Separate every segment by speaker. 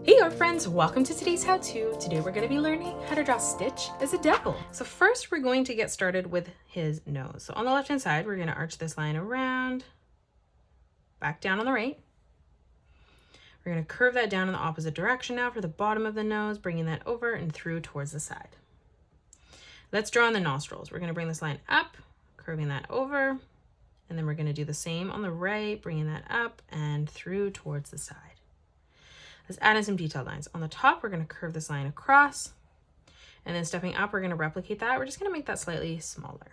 Speaker 1: Hey our friends, welcome to today's how-to. Today we're going to be learning how to draw Stitch as a devil. So first we're going to get started with his nose. So on the left hand side, we're going to arch this line around, back down on the right. We're going to curve that down in the opposite direction now for the bottom of the nose, bringing that over and through towards the side. Let's draw in the nostrils. We're going to bring this line up, curving that over, and then we're going to do the same on the right, bringing that up and through towards the side. Let's add in some detailed lines. On the top, we're going to curve this line across, and then stepping up, we're going to replicate that. We're just going to make that slightly smaller.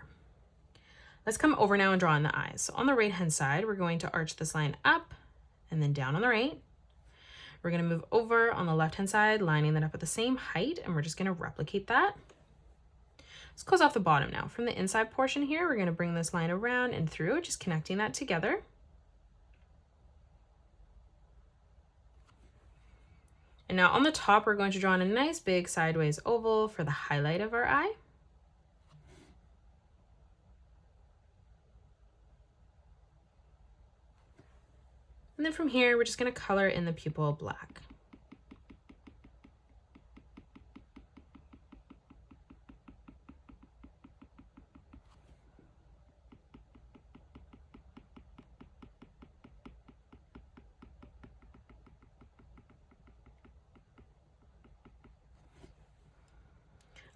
Speaker 1: Let's come over now and draw in the eyes. So on the right-hand side, we're going to arch this line up and then down on the right. We're going to move over on the left-hand side, lining that up at the same height, and we're just going to replicate that. Let's close off the bottom now. From the inside portion here, we're going to bring this line around and through, just connecting that together. And now on the top, we're going to draw in a nice big sideways oval for the highlight of our eye. And then from here, we're just going to color in the pupil black.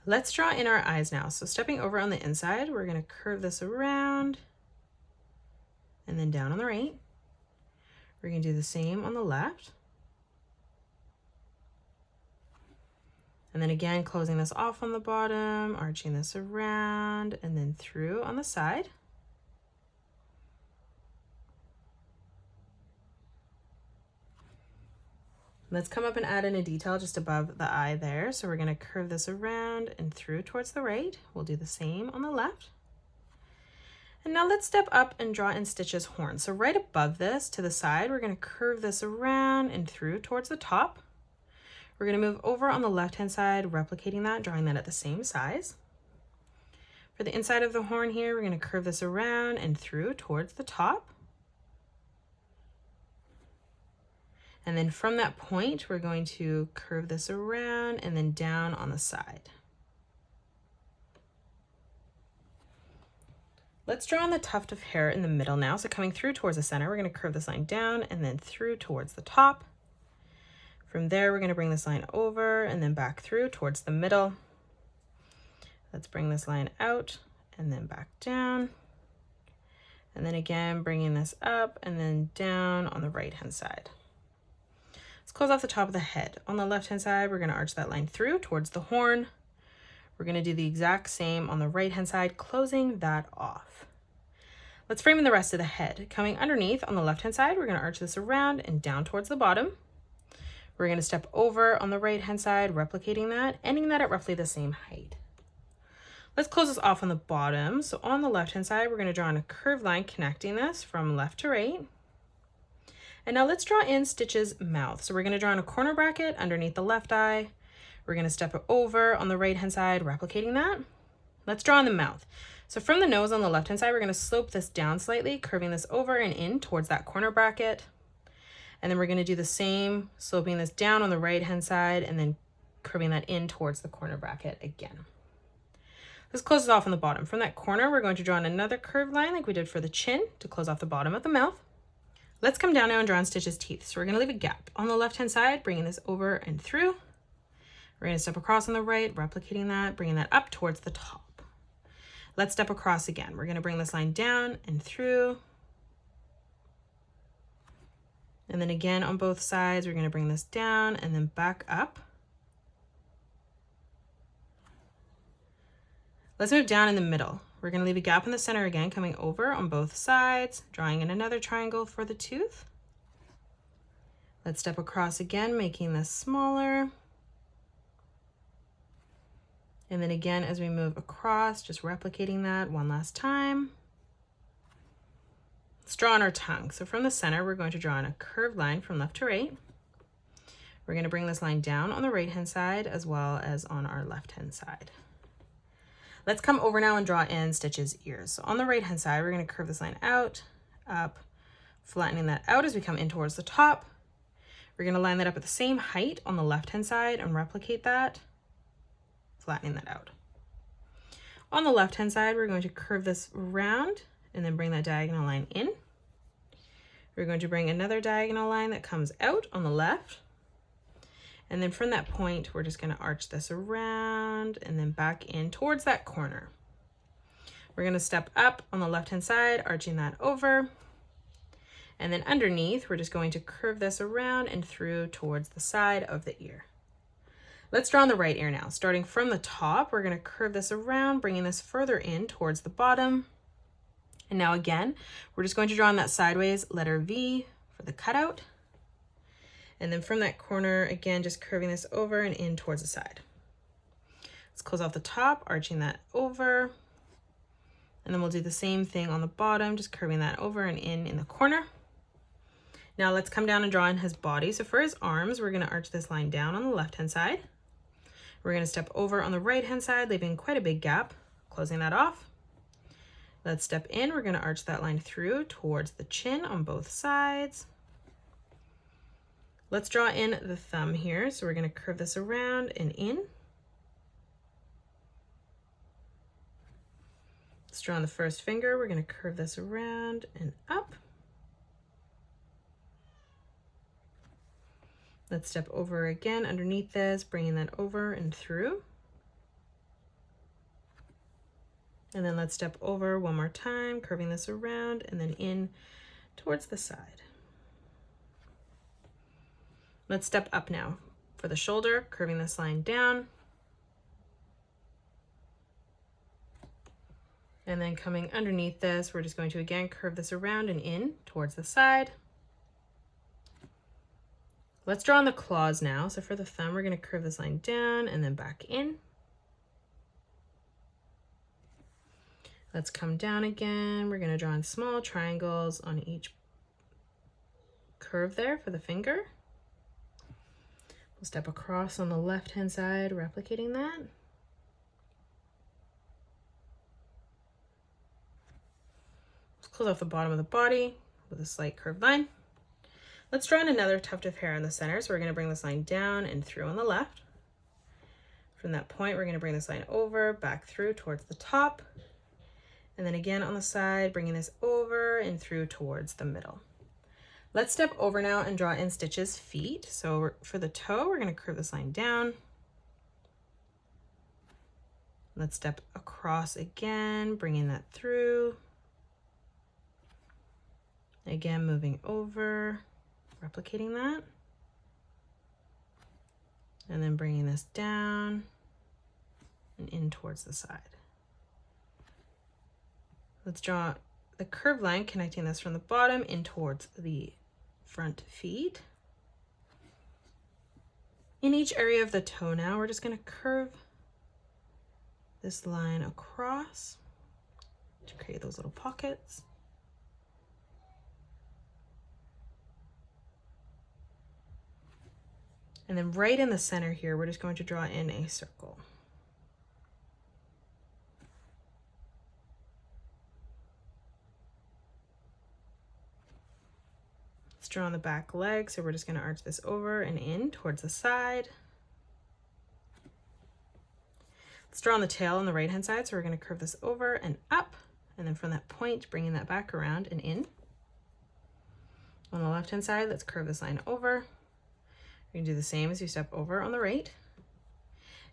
Speaker 1: Let's draw in our eyes now. So stepping over on the inside, we're going to curve this around and then down on the right. We're going to do the same on the left. And then again, closing this off on the bottom, arching this around and then through on the side. Let's come up and add in a detail just above the eye there. So we're going to curve this around and through towards the right. We'll do the same on the left. And now let's step up and draw in Stitch's horn. So right above this to the side, we're going to curve this around and through towards the top. We're going to move over on the left-hand side, replicating that, drawing that at the same size. For the inside of the horn here, we're going to curve this around and through towards the top. And then from that point, we're going to curve this around and then down on the side. Let's draw on the tuft of hair in the middle now. So coming through towards the center, we're going to curve this line down and then through towards the top. From there, we're going to bring this line over and then back through towards the middle. Let's bring this line out and then back down. And then again, bringing this up and then down on the right-hand side. Let's close off the top of the head. On the left-hand side, we're going to arch that line through towards the horn. We're going to do the exact same on the right-hand side, closing that off. Let's frame in the rest of the head. Coming underneath on the left-hand side, we're going to arch this around and down towards the bottom. We're going to step over on the right-hand side, replicating that, ending that at roughly the same height. Let's close this off on the bottom. So on the left-hand side, we're going to draw in a curved line connecting this from left to right. And now let's draw in Stitch's mouth. So we're going to draw in a corner bracket underneath the left eye. We're going to step over on the right-hand side, replicating that. Let's draw in the mouth. So from the nose on the left-hand side, we're going to slope this down slightly, curving this over and in towards that corner bracket. And then we're going to do the same, sloping this down on the right-hand side and then curving that in towards the corner bracket again. Let's close it off on the bottom. From that corner, we're going to draw in another curved line like we did for the chin to close off the bottom of the mouth. Let's come down now and draw in Stitch's teeth. So we're going to leave a gap on the left-hand side, bringing this over and through. We're going to step across on the right, replicating that, bringing that up towards the top. Let's step across again. We're going to bring this line down and through. And then again on both sides, we're going to bring this down and then back up. Let's move down in the middle. We're going to leave a gap in the center again, coming over on both sides, drawing in another triangle for the tooth. Let's step across again, making this smaller. And then again, as we move across, just replicating that one last time. Let's draw on our tongue. So from the center, we're going to draw in a curved line from left to right. We're going to bring this line down on the right-hand side as well as on our left-hand side. Let's come over now and draw in Stitch's ears. So on the right-hand side, we're going to curve this line out, up, flattening that out as we come in towards the top. We're going to line that up at the same height on the left-hand side and replicate that, flattening that out. On the left-hand side, we're going to curve this around and then bring that diagonal line in. We're going to bring another diagonal line that comes out on the left. And then from that point, we're just going to arch this around and then back in towards that corner. We're going to step up on the left-hand side, arching that over. And then underneath, we're just going to curve this around and through towards the side of the ear. Let's draw on the right ear now. Starting from the top, we're going to curve this around, bringing this further in towards the bottom. And now again, we're just going to draw on that sideways letter V for the cutout. And then from that corner, again, just curving this over and in towards the side. Let's close off the top, arching that over. And then we'll do the same thing on the bottom, just curving that over and in the corner. Now let's come down and draw in his body. So for his arms, we're going to arch this line down on the left-hand side. We're going to step over on the right-hand side, leaving quite a big gap, closing that off. Let's step in. We're going to arch that line through towards the chin on both sides. Let's draw in the thumb here. So we're going to curve this around and in. Let's draw on the first finger. We're going to curve this around and up. Let's step over again underneath this, bringing that over and through. And then let's step over one more time, curving this around and then in towards the side. Let's step up now for the shoulder, curving this line down. And then coming underneath this, we're just going to again curve this around and in towards the side. Let's draw on the claws now. So for the thumb, we're going to curve this line down and then back in. Let's come down again. We're going to draw in small triangles on each curve there for the finger. We'll step across on the left-hand side, replicating that. Let's close off the bottom of the body with a slight curved line. Let's draw in another tuft of hair in the center. So we're going to bring this line down and through on the left. From that point, we're going to bring this line over, back through towards the top. And then again on the side, bringing this over and through towards the middle. Let's step over now and draw in Stitch's feet. So for the toe, we're going to curve this line down. Let's step across again, bringing that through. Again, moving over, replicating that. And then bringing this down and in towards the side. Let's draw the curved line connecting this from the bottom in towards the front feet. In each area of the toe now, we're just going to curve this line across to create those little pockets. And then right in the center here, we're just going to draw in a circle. Let's draw on the back leg. So we're just going to arch this over and in towards the side. Let's draw on the tail on the right hand side. So we're going to curve this over and up. And then from that point, bringing that back around and in. On the left hand side, let's curve this line over. We can do the same as you step over on the right.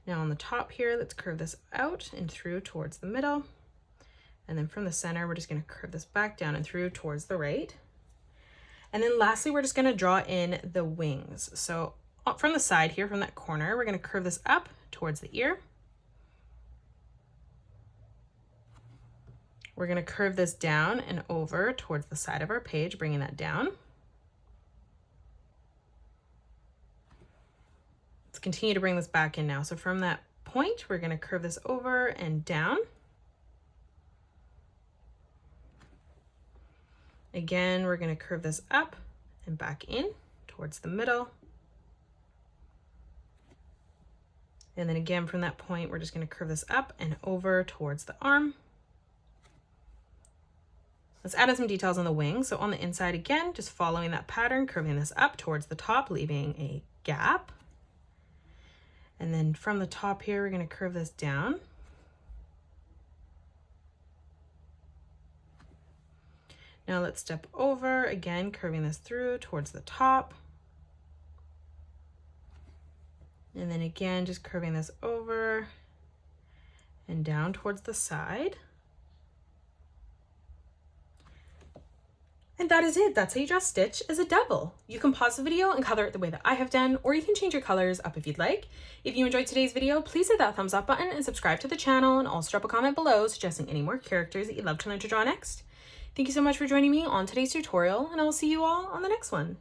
Speaker 1: Now on the top here, let's curve this out and through towards the middle. And then from the center, we're just going to curve this back down and through towards the right. And then lastly, we're just going to draw in the wings. So from the side here, from that corner, we're going to curve this up towards the ear. We're going to curve this down and over towards the side of our page, bringing that down. Let's continue to bring this back in now. So from that point, we're going to curve this over and down. Again, we're going to curve this up and back in towards the middle. And then again, from that point, we're just going to curve this up and over towards the arm. Let's add in some details on the wings. So on the inside again, just following that pattern, curving this up towards the top, leaving a gap. And then from the top here, we're going to curve this down. Now let's step over, again, curving this through towards the top. And then again, just curving this over and down towards the side. And that is it. That's how you draw Stitch as a devil. You can pause the video and color it the way that I have done, or you can change your colors up if you'd like. If you enjoyed today's video, please hit that thumbs up button and subscribe to the channel, and also drop a comment below suggesting any more characters that you'd love to learn to draw next. Thank you so much for joining me on today's tutorial, and I will see you all on the next one.